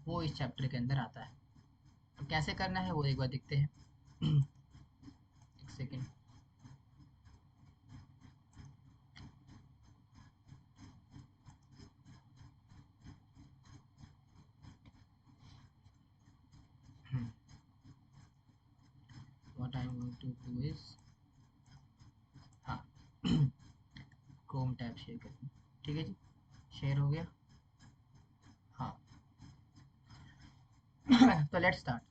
वो इस चैप्टर के अंदर आता है। तो कैसे करना है वो एक बार देखते हैं। एक second. What I am going to do is, हाँ, क्रोम टैब शेयर कर, ठीक है जी, शेयर हो गया। हाँ। तो लेट्स स्टार्ट।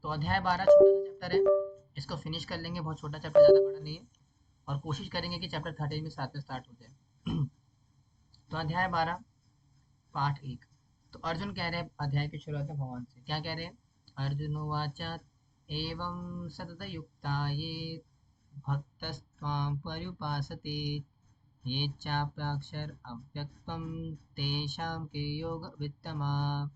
तो अध्याय 12 छोटा सा चैप्टर है, इसको फिनिश कर लेंगे, बहुत छोटा चैप्टर, ज़्यादा बड़ा नहीं है। और कोशिश करेंगे कि चैप्टर 13 में साथ में स्टार्ट हो जाए। तो अध्याय 12 पाठ 1। तो अर्जुन कह रहे हैं अध्याय की शुरुआत में भगवान से, क्या कह रहे हैं? अर्जुन उवाच एवं सतत युक्ता ये भक्तस्त्वां पर्युपासते ये चाप्याक्षर अव्यक्तम तेषां के योग वित्तमा।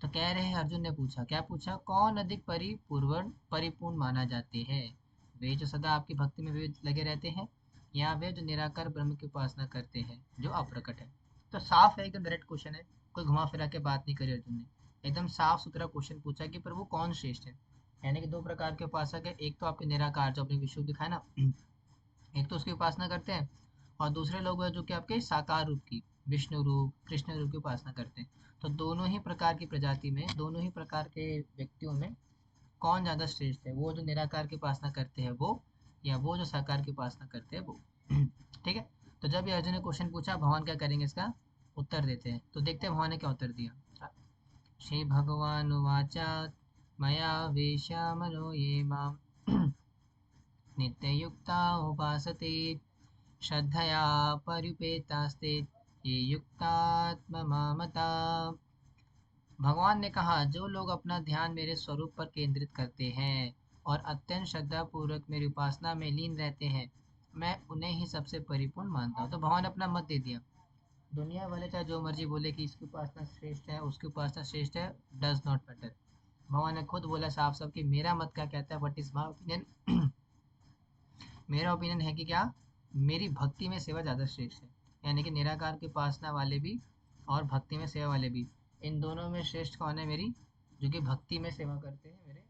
तो कह रहे हैं, अर्जुन ने पूछा, क्या पूछा? कौन अधिक परिपूर्ण परिपूर्ण माना जाते हैं? वे जो सदा आपकी भक्ति में वे लगे रहते हैं, या वे जो निराकार ब्रह्म की उपासना करते हैं जो अप्रकट है? तो साफ है, एकदम डायरेक्ट क्वेश्चन है, कोई घुमा फिरा के बात नहीं करी अर्जुन ने, एकदम साफ सुथरा क्वेश्चन पूछा कि प्रभु कौन श्रेष्ठ है। यानी कि दो प्रकार के उपासक है, एक तो आपके निराकार जो अपने विश्व दिखाए ना, एक तो उसकी उपासना करते हैं, और दूसरे लोग हैं जो कि आपके साकार रूप की, विष्णु रूप कृष्ण रूप की उपासना करते हैं। तो दोनों ही प्रकार की प्रजाति में, दोनों ही प्रकार के व्यक्तियों में कौन ज़्यादा श्रेष्ठ है? वो जो निराकार की उपासना करते हैं वो, या वो जो साकार की उपासना करते हैं वो? ठीक है। तो जब ये अर्जुन ने क्वेश्चन पूछा, भगवान क्या करेंगे इसका उत्तर देते हैं, तो देखते हैं भगवान ने क्या उत्तर दिया। श्री भगवान वाचा मया वेशा मनो ये माम नित्ययुक्ता उपासते श्रद्धया परिपेतास्ते ये युक्तात्ममामता। भगवान ने कहा, जो लोग अपना ध्यान मेरे स्वरूप पर केंद्रित करते हैं और अत्यंत श्रद्धा पूर्वक मेरी उपासना में लीन रहते हैं, मैं उन्हें ही सबसे परिपूर्ण मानता हूँ। तो भगवान ने अपना मत दे दिया। दुनिया वाले चाहे जो मर्जी बोले कि इसकी उपासना श्रेष्ठ है, उसकी उपासना श्रेष्ठ है, डज नॉट मैटर। भगवान ने खुद बोला साफ साफ कि मेरा मत क्या कहता है, व्हाट इज माय ओपिनियन। मेरा ओपिनियन है कि क्या, मेरी भक्ति में सेवा ज़्यादा श्रेष्ठ है। यानी कि निराकार की उपासना वाले भी और भक्ति में सेवा वाले भी, इन दोनों में श्रेष्ठ कौन है मेरी? जो कि भक्ति में सेवा करते हैं, मेरे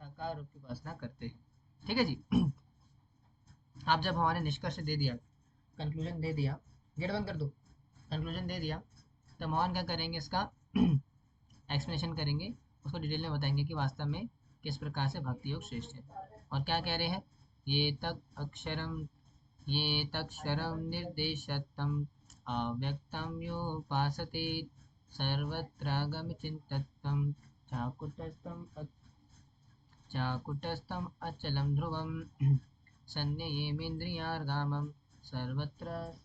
साकार रूप की उपासना करते हैं। ठीक है जी। आप जब हमारे निष्कर्ष दे दिया, कंक्लूजन दे दिया, गेट बंद कर दो, कंक्लूजन दे दिया, तो मोहन क्या करेंगे इसका एक्सप्लेनेशन करेंगे, उसको डिटेल में बताएंगे कि वास्तव में किस प्रकार से भक्ति योग श्रेष्ठ है। और क्या कह रहे हैं? ये तक अक्षरम, ये तक्षरं निर्देशतं अव्यक्तं योपासते सर्वत्रागमचिन्तत्वं चाकुटस्थम् अचलं ध्रुवं संयमेन्द्रियार्गामं सर्वत्र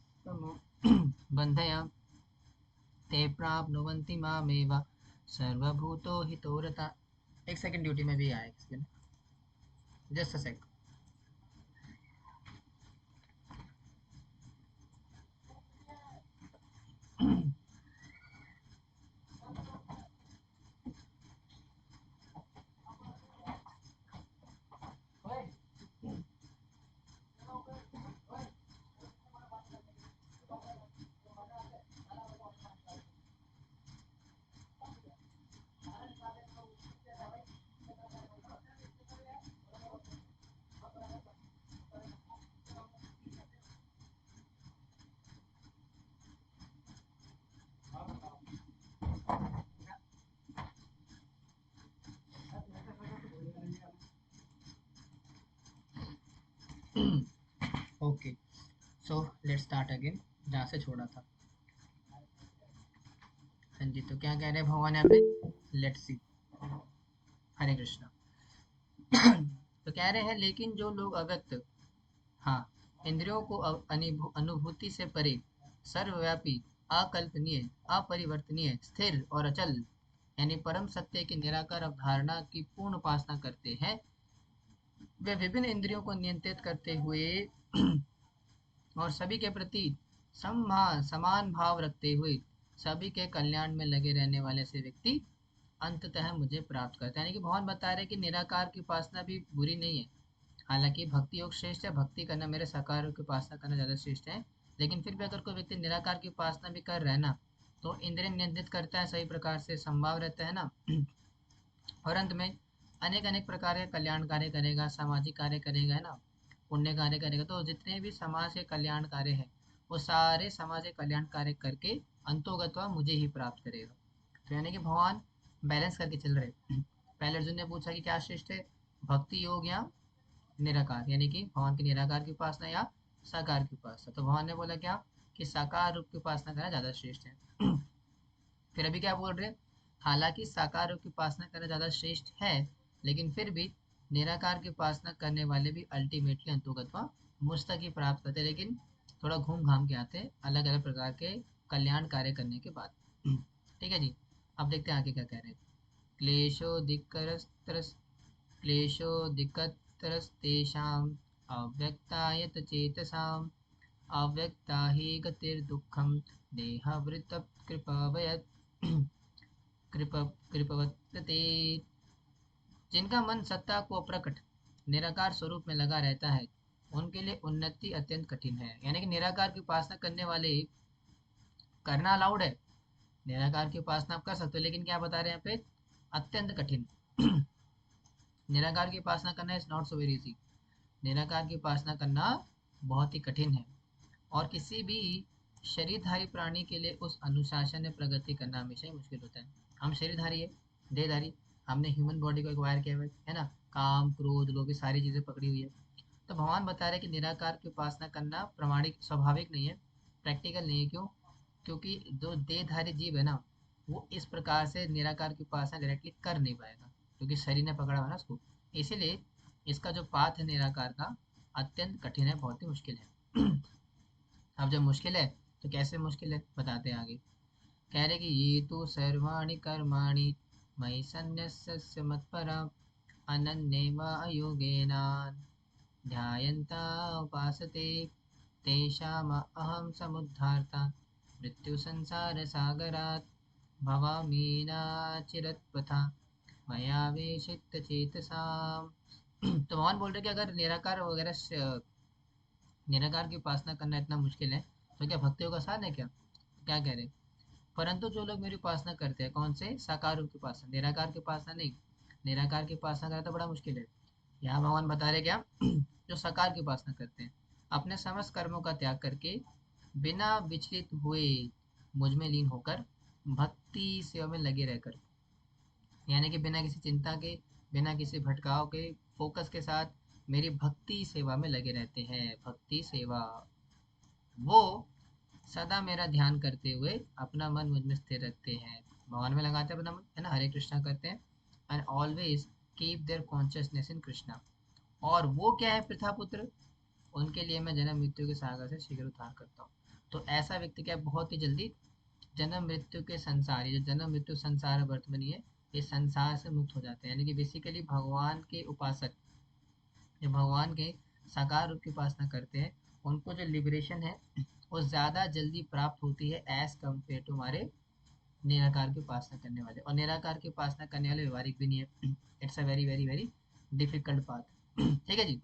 बन्धया ते प्राप्नुवन्ति मामेव सर्वभूतो हितो रता। एक सेकंड, ड्यूटी में भी आए, just a sec. Okay, so let's start again, जहाँ से छोड़ा था। हाँ जी, तो क्या कह रहे हैं भगवान यहाँ पे? Let's see. हरे कृष्णा। तो कह रहे हैं, लेकिन जो लोग अव्यक्त, हाँ, इंद्रियों को अनुभूति से परे, सर्वव्यापी, अकल्पनीय, अपरिवर्तनीय, स्थिर और अचल, यानी परम सत्य की निराकार अवधारणा की पूर्ण उपासना करते हैं, वे विभिन्न इंद्रियों को नियंत्रित करते हुए और सभी के प्रति समान भाव रखते हुए सभी के कल्याण में लगे रहने वाले से व्यक्ति अंततः मुझे प्राप्त करता है। यानी कि भगवान बता रहे हैं कि निराकार की उपासना भी बुरी नहीं है। हालांकि भक्ति योग श्रेष्ठ है, भक्ति करना मेरे साकार की उपासना करना ज़्यादा श्रेष्ठ है, लेकिन फिर भी अगर कोई व्यक्ति निराकार की उपासना भी कर रहा है ना, तो इंद्रिय नियंत्रित करता है, सही प्रकार से संभाव रहता है ना। और अंत में अनेक अनेक प्रकार के कल्याण कार्य करेगा, सामाजिक कार्य करेगा, है ना, पुण्य कार्य करेगा। तो जितने भी समाज के कल्याण कार्य है वो सारे समाज के कल्याण कार्य करके अंतोगत्वा मुझे ही प्राप्त करेगा। तो यानी कि भगवान बैलेंस करके चल रहे। पहले अर्जुन ने पूछा कि क्या श्रेष्ठ है, भक्ति योग या निराकार, यानी कि भगवान की निराकार की उपासना या साकार की उपासना। तो भगवान ने बोला क्या कि साकार रूप की उपासना करना ज्यादा श्रेष्ठ है। फिर अभी क्या बोल रहे हैं, हालांकि साकार रूप की उपासना करना ज्यादा श्रेष्ठ है, लेकिन फिर भी निराकार की उपासना करने वाले भी अल्टीमेटली अंतोगत्वा मुझ तक ही प्राप्त करते हैं, लेकिन थोड़ा घूम घाम के आते हैं अलग अलग प्रकार के कल्याण कार्य करने के बाद। ठीक है जी। अब देखते हैं आगे क्या कह रहे हैं। क्लेशो दिक्करस्तरस क्लेशो दिक्कतरस्तेषाम् अव्यक्तायत चेतसाम् अव्यक्ता हि गतिर्दुःखं देहवृत्तकृपवयत् कृप कृपवत्ते। जिनका मन सत्ता को अप्रकट निराकार स्वरूप में लगा रहता है उनके लिए उन्नति अत्यंत कठिन है। यानी कि निराकार की उपासना करने वाले, करना अलाउड है, निराकार की उपासना आप कर सकते हो, लेकिन क्या बता रहे हैं यहाँ पे, अत्यंत कठिन। निराकार की उपासना करना is not so very easy. निराकार की उपासना करना बहुत ही कठिन है, और किसी भी शरीरधारी प्राणी के लिए उस अनुशासन में प्रगति करना हमेशा ही मुश्किल होता है। हम शरीरधारी है, देहधारी, हमने ह्यूमन बॉडी को एक्वायर किया हुआ है ना, काम क्रोध लोभ ये सारी चीजें पकड़ी हुई है। तो भगवान बता रहे हैं कि निराकार की उपासना करना प्रमाणिक स्वाभाविक नहीं है, प्रैक्टिकल नहीं है। क्यों? क्योंकि जो देहधारी जीव है ना, वो इस प्रकार से निराकार की उपासना डायरेक्टली कर नहीं पाएगा, क्योंकि शरीर ने पकड़ा हुआ है ना उसको। इसीलिए इसका जो पाथ है निराकार का अत्यंत कठिन है, बहुत ही मुश्किल है। अब जब मुश्किल है तो कैसे मुश्किल है बताते हैं आगे। कह रहे कि ये तो सर्वाणि कर्माणि मयि सन्न्यस्य मत्परा अनन्येव योगेन ध्यायन्ता उपासते तेषाम् अहं समुद्धार्ता मृत्युसंसारसागरात् भवामि न चिरत्पथा मया वेशितचेतसाम्। तो भगवान बोल रहे कि अगर निराकार वगैरह निराकार की उपासना करना इतना मुश्किल है तो क्या भक्तियों का आसान है क्या? क्या कह रहे, परंतु जो लोग मेरी उपासना करते हैं, कौन से, साकार रूप की उपासना, निराकार की उपासना नहीं, निराकार की उपासना करना तो बड़ा मुश्किल है। यहाँ भगवान बता रहे क्या, जो साकार की उपासना करते हैं अपने समस्त कर्मों का त्याग करके बिना विचलित हुए मुझ में लीन होकर भक्ति सेवा में लगे रहकर, यानी कि बिना किसी चिंता के, बिना किसी भटकाव के, फोकस के साथ मेरी भक्ति सेवा में लगे रहते हैं, भक्ति सेवा, वो सदा मेरा ध्यान करते हुए अपना मन मुझ में स्थिर रखते हैं, भगवान में लगाते हैं अपना मन, है ना, हरे कृष्णा करते हैं, and always keep their consciousness in Krishna. और वो क्या है, प्रथा पुत्र, उनके लिए मैं जन्म मृत्यु के सागर से शीघ्र उद्धार करता हूँ। तो ऐसा व्यक्ति क्या बहुत ही जल्दी जन्म मृत्यु के संसार, ये जो जन्म मृत्यु संसार वर्तमानी है, ये संसार से मुक्त हो जाते हैं। यानी कि बेसिकली भगवान के उपासक, जो भगवान के साकार रूप की उपासना करते हैं, उनको जो लिबरेशन है वो ज़्यादा जल्दी प्राप्त होती है एज कम्पेयर टू हमारे निराकार की उपासना करने वाले। और निराकार की उपासना करने वाले व्यवहारिक भी नहीं है, it's a very very very difficult path. ठीक है जी,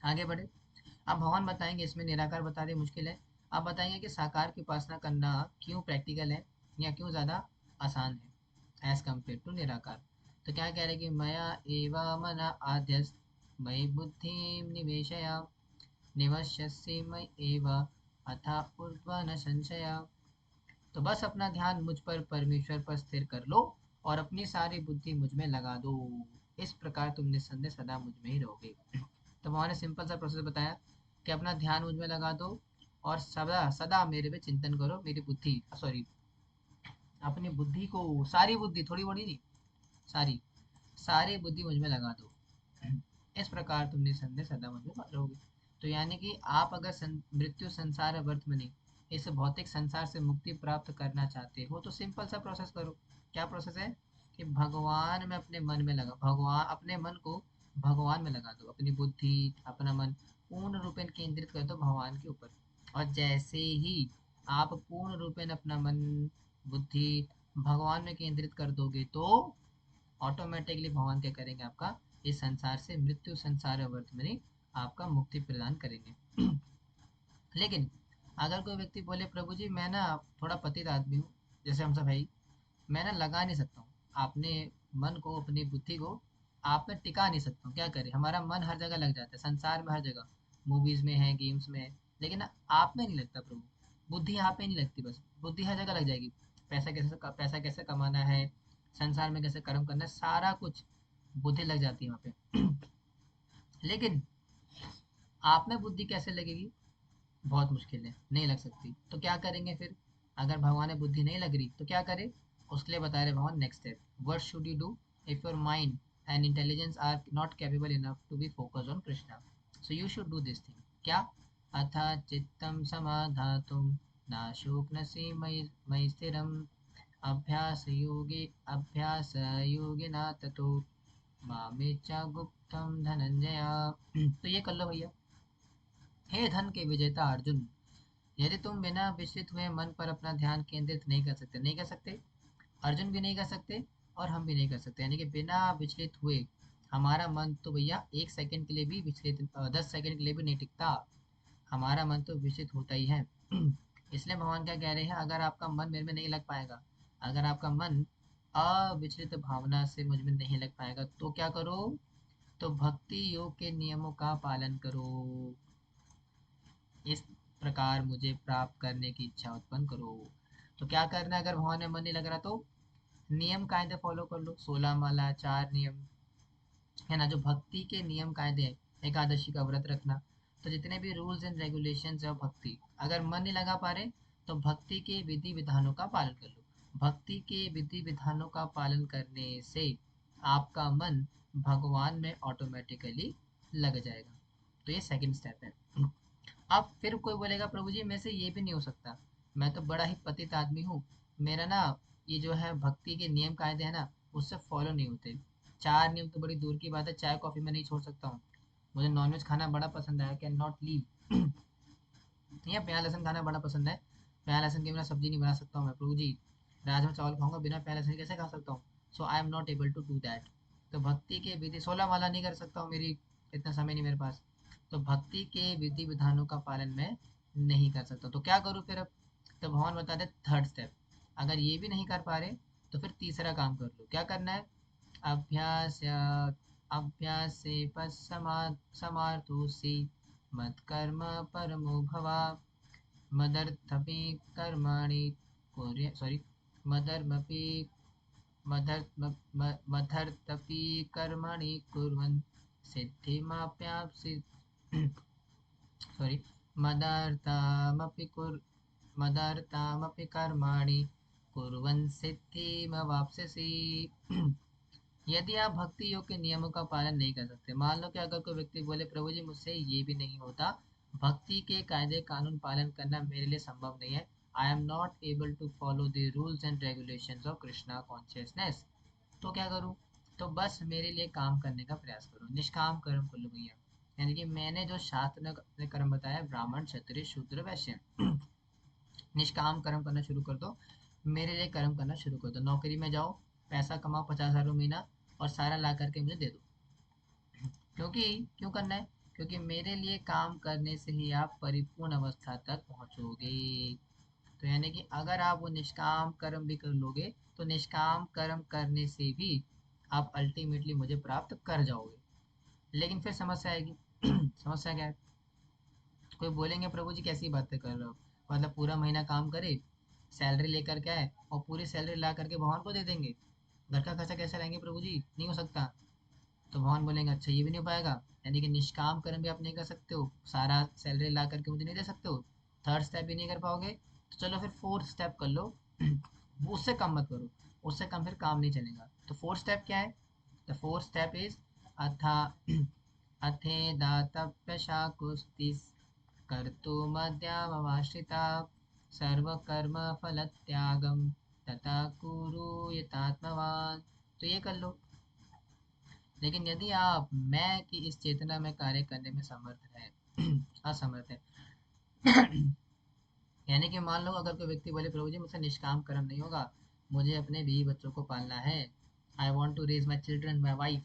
आगे बढ़े। अब भगवान बताएंगे, इसमें निराकार बता रहे मुश्किल है, आप बताएंगे कि साकार की उपासना करना क्यों प्रैक्टिकल है या क्यों ज़्यादा आसान है एज कम्पेयर टू निराकार। तो क्या कह रहे कि मया एवा मना आध्यस मयि बुद्धि निवेशया निवश्यसि मयि एव अथा ऊर्ध्वा न संशया। तो बस अपना ध्यान मुझ पर, परमेश्वर पर स्थिर कर लो और अपनी सारी बुद्धि मुझ में लगा दो, इस प्रकार तुम निस्संदेह सदा मुझ में ही रहोगे। तो उन्होंने सिंपल सा प्रोसेस बताया कि अपना ध्यान मुझ में लगा दो और सदा सदा मेरे पे चिंतन करो, मेरी बुद्धि, सॉरी, अपनी बुद्धि को, सारी बुद्धि, थोड़ी बड़ी नहीं, सारी सारी बुद्धि मुझ में लगा दो, इस प्रकार तुम निस्संदेह सदा मुझ में रहोगे। तो यानी कि आप अगर मृत्यु संसार वर्तमनि, इस भौतिक संसार से मुक्ति प्राप्त करना चाहते हो तो सिंपल सा प्रोसेस करो। क्या प्रोसेस है कि भगवान में अपने मन में लगा, भगवान, अपने मन को भगवान में लगा दो, अपनी बुद्धि अपना मन पूर्ण रूपेण केंद्रित कर दो भगवान के ऊपर। और जैसे ही आप पूर्ण रूपेण अपना मन बुद्धि भगवान में केंद्रित कर दोगे तो ऑटोमेटिकली भगवान क्या करेंगे, आपका इस संसार से, मृत्यु संसार वर्तमनि, आपका मुक्ति प्रदान करेंगे। लेकिन अगर कोई व्यक्ति बोले प्रभु जी मैं ना थोड़ा पतित आदमी हूँ, जैसे हम सब है ही, मैं ना लगा नहीं सकता हूँ आपने मन को, अपनी बुद्धि को आप में टिका नहीं सकता हूँ, क्या करें, हमारा मन हर जगह लग जाता है, संसार में हर जगह, मूवीज में है, गेम्स में है, लेकिन ना आप में नहीं लगता प्रभु, बुद्धि आप में नहीं लगती, बस बुद्धि हर जगह लग जाएगी, पैसा कैसे कमाना है, संसार में कैसे कर्म करना है, सारा कुछ बुद्धि लग जाती है वहाँ पे। लेकिन आप में बुद्धि कैसे लगेगी, बहुत मुश्किल है, नहीं लग सकती, तो क्या करेंगे फिर, अगर भगवान ने बुद्धि नहीं लग रही तो क्या करें, उसके लिए बता रहे भगवान next step, what should you do if your mind and intelligence are not capable enough to be focused on Krishna, so you should do this thing, क्या, अथा चित्तम समाधातुम ना शोकनसी मयि मयि स्थिरम अभ्यास योगिना ततो मामेचा गुप्तम धनंजया। तो ये कर लो भैया। हे धन के विजेता अर्जुन, यदि तुम बिना विचलित हुए मन पर अपना ध्यान केंद्रित नहीं कर सकते, नहीं कर सकते, अर्जुन भी नहीं कर सकते और हम भी नहीं कर सकते, यानी कि बिना विचलित हुए हमारा मन तो भैया 1 सेकंड के लिए भी विचलित, 10 सेकंड के लिए भी नहीं टिकता, हमारा मन तो विचलित होता ही है। इसलिए भगवान क्या कह रहे हैं, अगर आपका मन मेरे में नहीं लग पाएगा, अगर आपका मन अविचलित भावना से मुझ में नहीं लग पाएगा तो क्या करो, तो भक्ति योग के नियमों का पालन करो, इस प्रकार मुझे प्राप्त करने की इच्छा उत्पन्न करो। तो क्या करना है, अगर भगवान में मन नहीं लग रहा तो नियम कायदे फॉलो कर लो, 16 माला, 4 नियम, है ना, जो भक्ति के नियम कायदे हैं, एकादशी का व्रत रखना, तो जितने भी रूल्स एंड रेगुलेशंस है भक्ति, अगर मन नहीं लगा पा रहे तो भक्ति के विधि विधानों का पालन कर लो, भक्ति के विधि विधानों का पालन करने से आपका मन भगवान में ऑटोमेटिकली लग जाएगा। तो ये सेकंड स्टेप है। अब फिर कोई बोलेगा प्रभु जी मेरे से ये भी नहीं हो सकता, मैं तो बड़ा ही पतित आदमी हूँ, मेरा ना ये जो है भक्ति के नियम कायदे हैं ना उससे फॉलो नहीं होते, 4 नियम तो बड़ी दूर की बात है, चाय कॉफी में नहीं छोड़ सकता हूँ, मुझे नॉनवेज खाना बड़ा पसंद है, कैन नॉट लीव। या प्याज लहसुन खाना बड़ा पसंद है, प्याज लहसुन के बिना सब्जी नहीं बना सकता हूँ मैं प्रभु जी, राजमा चावल खाऊंगा बिना प्याज लहसुन के कैसे खा सकता हूँ, so I am not able to do that. तो भक्ति के विधि 16 माला नहीं कर सकता हूँ, मेरी इतना समय नहीं मेरे पास, तो भक्ति के विधि विधानों का पालन मैं नहीं कर सकता, तो क्या करूँ फिर अब, तो भगवान बता दे थर्ड स्टेप, अगर ये भी नहीं कर पा रहे तो फिर तीसरा काम कर लो, क्या करना है, अभ्यास अभ्यास से समार्थोसी मत्कर्म परमो भवा मदर्थपि कर्माणि कुर्य सॉरी मदर्मपि मदर्थपि कर्माणि कुर्वन् सिद्धिमाप्याप्सि सॉरी मदर्थमपि कुर् मदर्थमपि कर्माणि कुर्वन् सिद्धिमवाप्स्यसि। यदि आप भक्ति योग के नियमों का पालन नहीं कर सकते, मान लो कि अगर कोई व्यक्ति बोले प्रभु जी मुझसे ये भी नहीं होता, भक्ति के कायदे कानून पालन करना मेरे लिए संभव नहीं है, I am not able to follow the rules and regulations of Krishna consciousness, तो क्या करूँ, तो बस मेरे लिए काम करने का प्रयास करो, निष्काम कर्म कर लो भैया, यानी कि मैंने जो शास्त्र में अपने कर्म बताया, ब्राह्मण क्षत्रिय शूद्र वैश्य, निष्काम कर्म करना शुरू कर दो, मेरे लिए कर्म करना शुरू कर दो, नौकरी में जाओ, पैसा कमाओ 50,000 महीना और सारा ला करके मुझे दे दो, क्योंकि क्यों करना है, क्योंकि मेरे लिए काम करने से ही आप परिपूर्ण अवस्था तक पहुंचोगे, तो यानी कि अगर आप वो निष्काम कर्म भी कर लोगे तो निष्काम कर्म करने से भी आप अल्टीमेटली मुझे प्राप्त कर जाओगे, लेकिन फिर समस्या आएगी। समस्या क्या है, कोई बोलेंगे प्रभु जी कैसी बातें कर रहे हो, मतलब पूरा महीना काम करे, सैलरी लेकर के आए और पूरी सैलरी ला करके भगवान को दे देंगे, घर का खर्चा कैसे लाएंगे प्रभु जी, नहीं हो सकता, तो भगवान बोलेंगे अच्छा ये भी नहीं हो पाएगा, यानी कि निष्काम कर्म भी आप नहीं कर सकते हो, सारा सैलरी ला करके मुझे नहीं दे सकते हो, थर्ड स्टेप भी नहीं कर पाओगे, तो चलो फिर फोर्थ स्टेप कर लो। वो उससे कम मत करो, उससे कम फिर काम नहीं चलेगा, तो फोर्थ स्टेप क्या है, द फोर्थ स्टेप इज अथा अथेदातप्यशाकुस्तिस् कर्तुमद्याममाश्रिता सर्वकर्मफलत्यागं तथा कुरु यतात्मवान्, तो ये कर लो। लेकिन यदि आप मैं की इस चेतना में कार्य करने में समर्थ है, असमर्थ है, यानी कि मान लो अगर कोई व्यक्ति बोले प्रभु जी मुझसे निष्काम कर्म नहीं होगा, मुझे अपने बीवी बच्चों को पालना है, I want to raise my children my wife,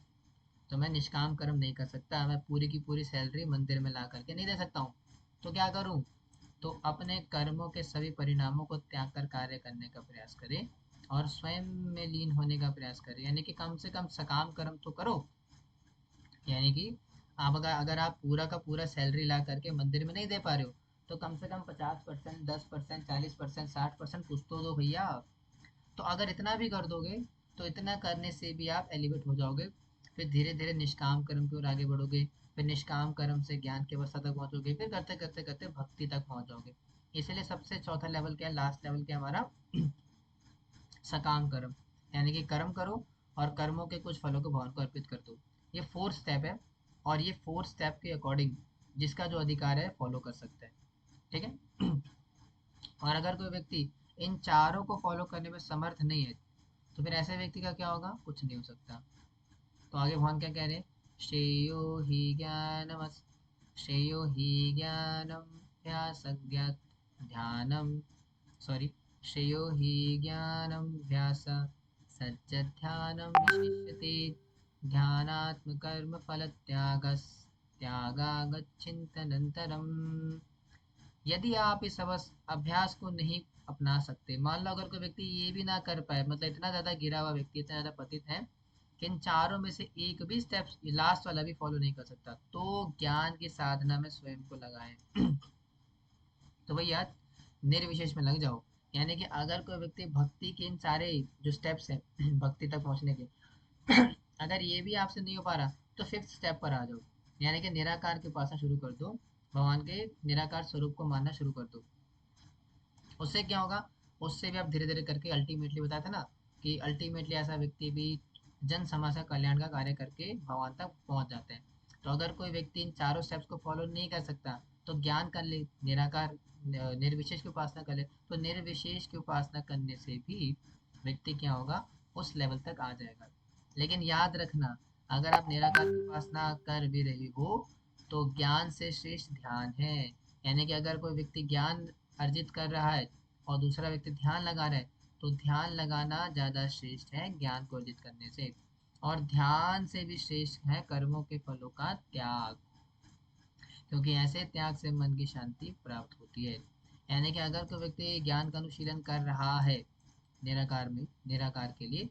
तो मैं निष्काम कर्म नहीं कर सकता, मैं पूरी की पूरी सैलरी मंदिर में ला करके नहीं दे सकता हूँ, तो क्या करूँ, तो अपने कर्मों के सभी परिणामों को त्याग कर कार्य करने का प्रयास करें और स्वयं में लीन होने का प्रयास करें, यानी कि कम से कम सकाम कर्म तो करो। यानी कि आप अगर आप पूरा का पूरा सैलरी ला करके मंदिर में नहीं दे पा रहे हो, तो कम से कम 50%, 10%, 40%, 60% कुछ तो दो भैया। तो अगर इतना भी कर दोगे, तो इतना करने से भी आप एलिवेट हो जाओगे। फिर धीरे धीरे निष्काम कर्म की ओर आगे बढ़ोगे, फिर निष्काम कर्म से ज्ञान की अवस्था तक पहुंचोगे, फिर करते करते करते भक्ति तक पहुंच जाओगे। इसीलिए सबसे चौथा लेवल क्या है, लास्ट लेवल क्या है हमारा, सकाम कर्म। यानी कि कर्म करो और कर्मों के कुछ फलों को भगवान को अर्पित कर दो। ये फोर्थ स्टेप है, और ये फोर्थ स्टेप के अकॉर्डिंग जिसका जो अधिकार है फॉलो कर सकता है। ठीक है। और अगर कोई व्यक्ति इन चारों को फॉलो करने में समर्थ नहीं है, तो फिर ऐसे व्यक्ति का क्या होगा, कुछ नहीं हो सकता। तो आगे भगवान क्या कह रहे हैं, श्रेयो ही ज्ञानमस श्रेयो ही ज्ञानमभ्यासज्ञात ध्यानम, सॉरी, श्रेयो हि ज्ञानमभ्यास सज्जध्यानं विशिष्यते ध्यानात्मकर्मफलत्यागस्त्यागागच्छिन्तनन्तरम्। यदि आप इस अभ्यास को नहीं अपना सकते, मान लो अगर कोई व्यक्ति ये भी ना कर पाए, मतलब इतना ज़्यादा गिरा हुआ व्यक्ति, इतना ज़्यादा पतित है कि इन चारों में से एक भी स्टेप्स, लास्ट वाला भी फॉलो नहीं कर सकता, तो ज्ञान की साधना में स्वयं को लगाएं। तो भैया निर्विशेष में लग जाओ। यानी कि अगर कोई व्यक्ति भक्ति के इन सारे जो स्टेप्स हैं भक्ति तक पहुंचने के, अगर ये भी आपसे नहीं हो पा रहा, तो फिफ्थ स्टेप पर आ जाओ। यानी कि निराकार की उपासना शुरू कर दो, भगवान के निराकार स्वरूप को मानना शुरू कर दो। उससे क्या होगा, उससे भी आप धीरे धीरे करके अल्टीमेटली, बताया था ना कि अल्टीमेटली ऐसा व्यक्ति भी जन समाज का कल्याण का कार्य करके भगवान तक पहुंच जाते हैं। तो अगर कोई व्यक्ति इन चारों स्टेप्स को फॉलो नहीं कर सकता, तो ज्ञान कर ले, निराकार निर्विशेष की उपासना कर ले, तो निर्विशेष की उपासना करने से भी व्यक्ति क्या होगा, उस लेवल तक आ जाएगा। लेकिन याद रखना, अगर आप निराकार की उपासना कर भी रहे हो, तो ज्ञान से श्रेष्ठ ध्यान है। यानी कि अगर कोई व्यक्ति ज्ञान अर्जित कर रहा है और दूसरा व्यक्ति ध्यान लगा रहा है, तो ध्यान लगाना ज़्यादा श्रेष्ठ है ज्ञान को अर्जित करने से। और ध्यान से भी श्रेष्ठ है कर्मों के फलों का त्याग, क्योंकि ऐसे त्याग से मन की शांति प्राप्त होती है। यानी कि अगर कोई व्यक्ति ज्ञान का अनुशीलन कर रहा है निराकार में, निराकार के लिए,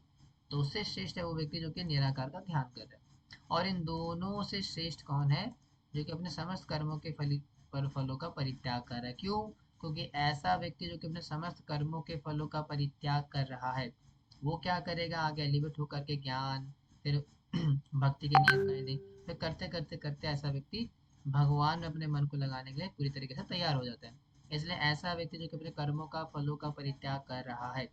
तो उससे श्रेष्ठ है वो व्यक्ति जो कि निराकार का ध्यान कर रहा है। और इन दोनों से श्रेष्ठ कौन है, जो कि अपने समस्त कर्मों के फलों का परित्याग कर रहा है। क्यों? क्योंकि ऐसा व्यक्ति जो कि अपने समस्त कर्मों के फलों का परित्याग कर रहा है, वो क्या करेगा, आगे एलिवेट होकर के ज्ञान, फिर भक्ति के नियत कायदे, फिर करते करते करते ऐसा व्यक्ति भगवान में अपने मन को लगाने के लिए पूरी तरीके से तैयार हो जाता है। इसलिए ऐसा व्यक्ति जो कि अपने कर्मों का फलों का परित्याग कर रहा है,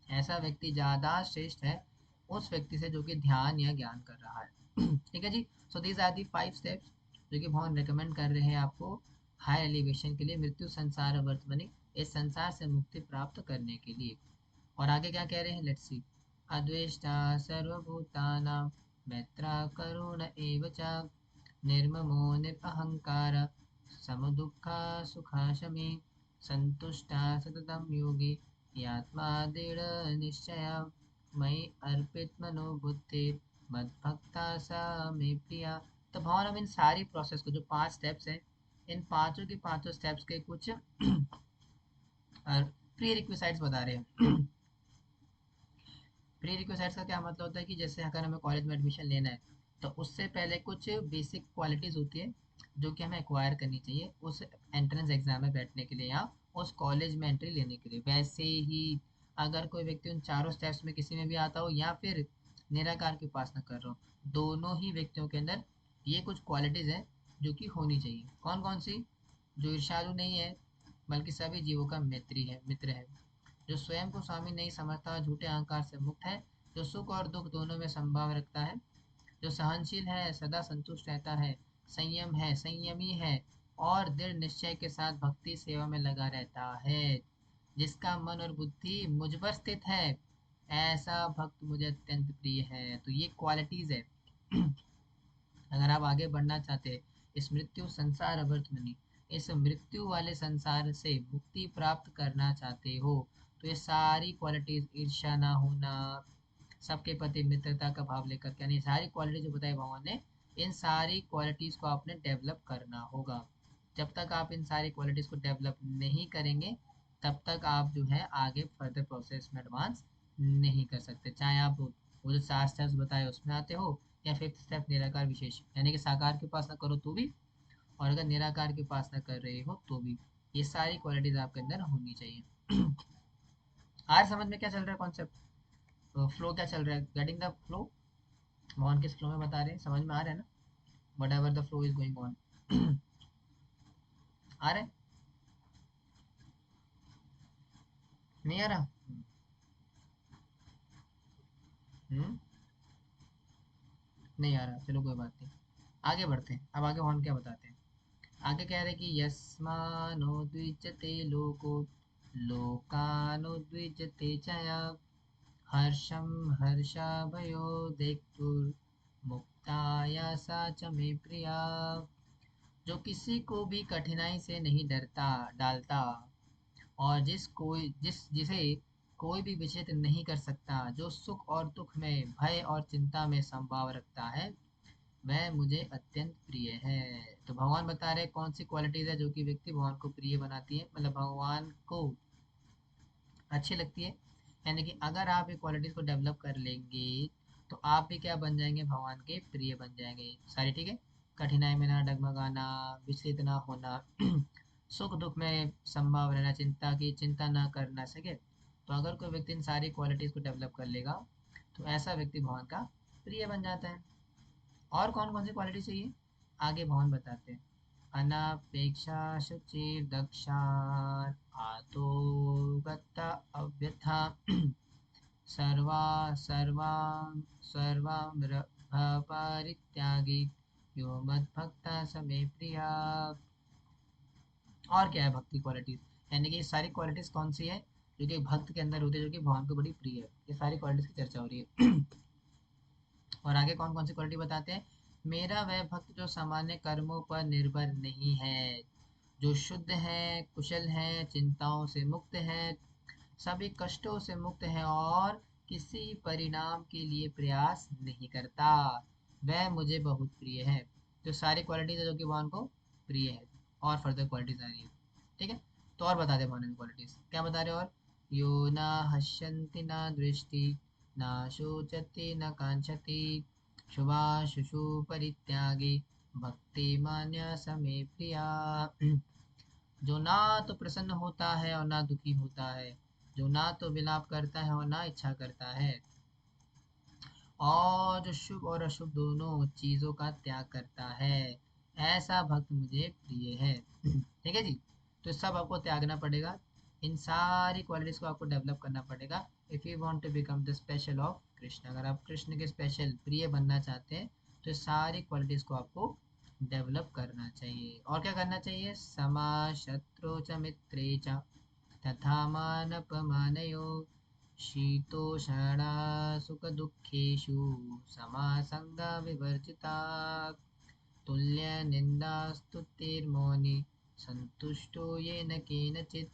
ऐसा व्यक्ति ज़्यादा श्रेष्ठ है उस व्यक्ति से जो कि ध्यान या ज्ञान कर रहा है। ठीक है जी। So these are the 5 steps जो कि भगवान रिकमेंड कर रहे हैं आपको हायर एलिवेशन के लिए, मृत्यु संसार वर्तमनि, इस संसार से मुक्ति प्राप्त करने के लिए। और आगे क्या कह रहे हैं, लेट्स सी। अद्वेष्टा सर्वभूतानां मैत्रा करुण एव च निर्ममो निरहंकार समदुःखा सुखा शमे संतुष्टा सततं योगी यात्मा दृढ़ निश्चय मयि अर्पित मनो बुद्धि मद्भक्ता सा मे प्रिया। तो भगवान अब इन सारी प्रोसेस को, जो 5 स्टेप्स हैं, इन पांचों के पांचों स्टेप्स के कुछ प्री रिक्विसाइट्स बता रहे हैं। प्री रिक्विसाइट्स का क्या मतलब होता है कि जैसे अगर हमें कॉलेज में एडमिशन लेना है, तो उससे पहले कुछ बेसिक क्वालिटीज़ होती है जो कि हमें एक्वायर करनी चाहिए उस एंट्रेंस एग्जाम में बैठने के लिए या उस कॉलेज में एंट्री लेने के लिए। वैसे ही अगर कोई व्यक्ति उन चारों स्टेप्स में किसी में भी आता हो या फिर निराकार की उपासना कर रहा हो, दोनों ही व्यक्तियों के अंदर ये कुछ क्वालिटीज़ हैं जो कि होनी चाहिए। कौन कौन सी? जो ईर्ष्यालु नहीं है, बल्कि सभी जीवों का मित्र है, जो स्वयं को स्वामी नहीं समझता, झूठे अहंकार से मुक्त है, जो सुख और दुख दोनों में संभाव रखता है, जो सहनशील है, सदा संतुष्ट रहता है, संयमी है और दृढ़ निश्चय के साथ भक्ति सेवा में लगा रहता है, जिसका मन और बुद्धि मुझ पर स्थित है, ऐसा भक्त मुझे अत्यंत प्रिय है। तो ये क्वालिटीज है। अगर आप आगे बढ़ना चाहते हैं, इस मृत्यु संसार अवर्तमनि, इस मृत्यु वाले संसार से मुक्ति प्राप्त करना चाहते हो, तो ये सारी क्वालिटीज, ईर्ष्या ना होना, सबके प्रति मित्रता का भाव लेकर के, यानी सारी क्वालिटी जो बताई भगवान ने, इन सारी क्वालिटीज को आपने डेवलप करना होगा। जब तक आप इन सारी क्वालिटीज़ को डेवलप नहीं करेंगे तब तक आप जो है आगे फर्दर प्रोसेस में एडवांस नहीं कर सकते, चाहे आप वो जो 4 स्टेप्स बताए उसमें आते हो या 5th स्टेप निराकार विशेष यानी कि साकार के उपासना करो तो भी, और अगर निराकार की उपासना कर रहे हो तो भी, ये सारी क्वालिटीज आपके अंदर होनी चाहिए। आज समझ में क्या चल रहा है कॉन्सेप्ट, फ्लो क्या चल रहा है, गेटिंग द फ्लो, भगवान किस फ्लो में बता रहे हैं, समझ में आ रहा है ना, whatever the flow is going on. आ रहा है, नहीं आ रहा? हम्म, नहीं आ रहा, चलो कोई बात नहीं, आगे बढ़ते हैं। अब आगे भगवान क्या बताते हैं, आगे कह रहे हैं कि यस्मानो द्विजते लोको लोकानो द्विजते चया हर्षं हर्षाभयो मुक्ताया सा च मे प्रिया। जो किसी को भी कठिनाई से नहीं डरता डालता, और जिसे कोई भी विचलित नहीं कर सकता, जो सुख और दुख में भय और चिंता में संभाव रखता है, वह मुझे अत्यंत प्रिय है। तो भगवान बता रहे कौन सी क्वालिटीज है जो कि व्यक्ति भगवान को प्रिय बनाती है, मतलब भगवान को अच्छी लगती है। यानी कि अगर आप ये क्वालिटीज को डेवलप कर लेंगे तो आप भी क्या बन जाएंगे, भगवान के प्रिय बन जाएंगे सारी, ठीक है। कठिनाई में ना डगमगाना, विचलित ना होना, सुख दुख में संभव रहना, चिंता की चिंता ना करना सके। तो अगर कोई व्यक्ति इन सारी क्वालिटीज को डेवलप कर लेगा तो ऐसा व्यक्ति भगवान का प्रिय बन जाता है। और कौन कौन सी क्वालिटी चाहिए, आगे भगवान बताते हैं। अनापेक्षा शुचिर्दक्षा आतो गत्ता अव्यथा सर्वा सर्वा परित्यागी यो मद्भक्ता समे प्रिया। और क्या है भक्ति क्वालिटीज, यानी कि ये सारी क्वालिटीज कौन सी है जो कि भक्त के अंदर होती है, जो कि भगवान को बड़ी प्रिय है, ये सारी क्वालिटीज की चर्चा हो रही है। और आगे कौन कौन सी क्वालिटी बताते हैं, मेरा वह भक्त जो सामान्य कर्मों पर निर्भर नहीं है, जो शुद्ध है, कुशल है, चिंताओं से मुक्त है, सभी कष्टों से मुक्त है और किसी परिणाम के लिए प्रयास नहीं करता, वह मुझे बहुत प्रिय है। जो सारी क्वालिटीज है जो कि भगवान को प्रिय है, और फर्दर क्वालिटीज आ रही है, ठीक है। तो और बता दे भगवान क्वालिटीज क्या बता रहे हो, और यो ना हश्यन्ति ना दृष्टि ना शोचति न कांक्षति शुभाशुषु परित्यागी भक्ति मान्य समे प्रिया। जो ना तो प्रसन्न होता है और ना दुखी होता है, जो ना तो विलाप करता है और ना इच्छा करता है, और जो शुभ और अशुभ दोनों चीजों का त्याग करता है, ऐसा भक्त मुझे प्रिय है। ठीक है जी। तो सब आपको त्यागना पड़ेगा, इन सारी क्वालिटीज को आपको डेवलप करना पड़ेगा if you want to become the special of Krishna. अगर आप कृष्ण के स्पेशल प्रिय बनना चाहते हैं तो सारी क्वालिटीज को आपको डेवलप करना चाहिए। और क्या करना चाहिए, समा शत्रु च मित्रे च तथा मानपमानयो शीतोषणा सुखदुःखेषु समासङ्गविवर्जिता तुल्यनिन्दास्तुतिर्मौनि सन्तुष्टो येन केनचित्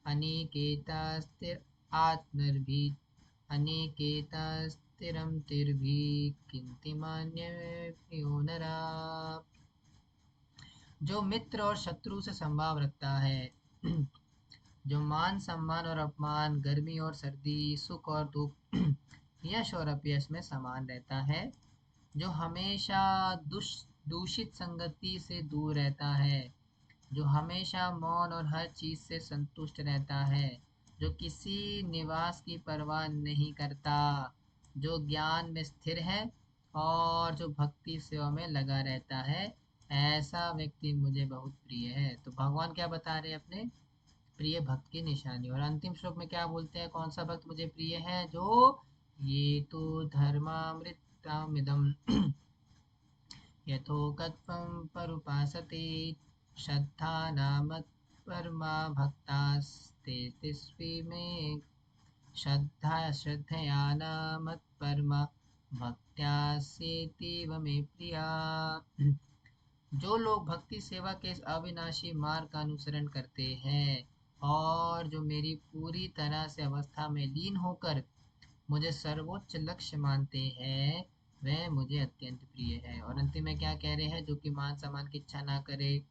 अनिकेतस्थिर आत्मभिः अनिकेतस्थिरं तिर्भिः किन्तिमान्यप्रियो नरः। जो मित्र और शत्रु से संभाव रखता है, जो मान सम्मान और अपमान, गर्मी और सर्दी, सुख और दुख, यश और अपयश में समान रहता है, जो हमेशा दूषित संगति से दूर रहता है, जो हमेशा मौन और हर चीज से संतुष्ट रहता है, जो किसी निवास की परवाह नहीं करता, जो ज्ञान में स्थिर है और जो भक्ति सेवा में लगा रहता है, ऐसा व्यक्ति मुझे बहुत प्रिय है। तो भगवान क्या बता रहे हैं अपने प्रिय भक्त की निशानी, और अंतिम श्लोक में क्या बोलते हैं, कौन सा भक्त मुझे प्रिय है, जो ये तो धर्मामृतमिदम यथोक्तं परुपासते श्रद्धा नामत्परमा भक्तास्ते तेस्वी में श्रद्धया नामत्परमा भक्त्या सेतीव में प्रिया। जो लोग भक्ति सेवा के इस अविनाशी मार्ग का अनुसरण करते हैं और जो मेरी पूरी तरह से अवस्था में लीन होकर मुझे सर्वोच्च लक्ष्य मानते हैं, वह मुझे अत्यंत प्रिय है। और अंतिम में क्या कह रहे हैं, जो कि मान सम्मान की इच्छा ना करे,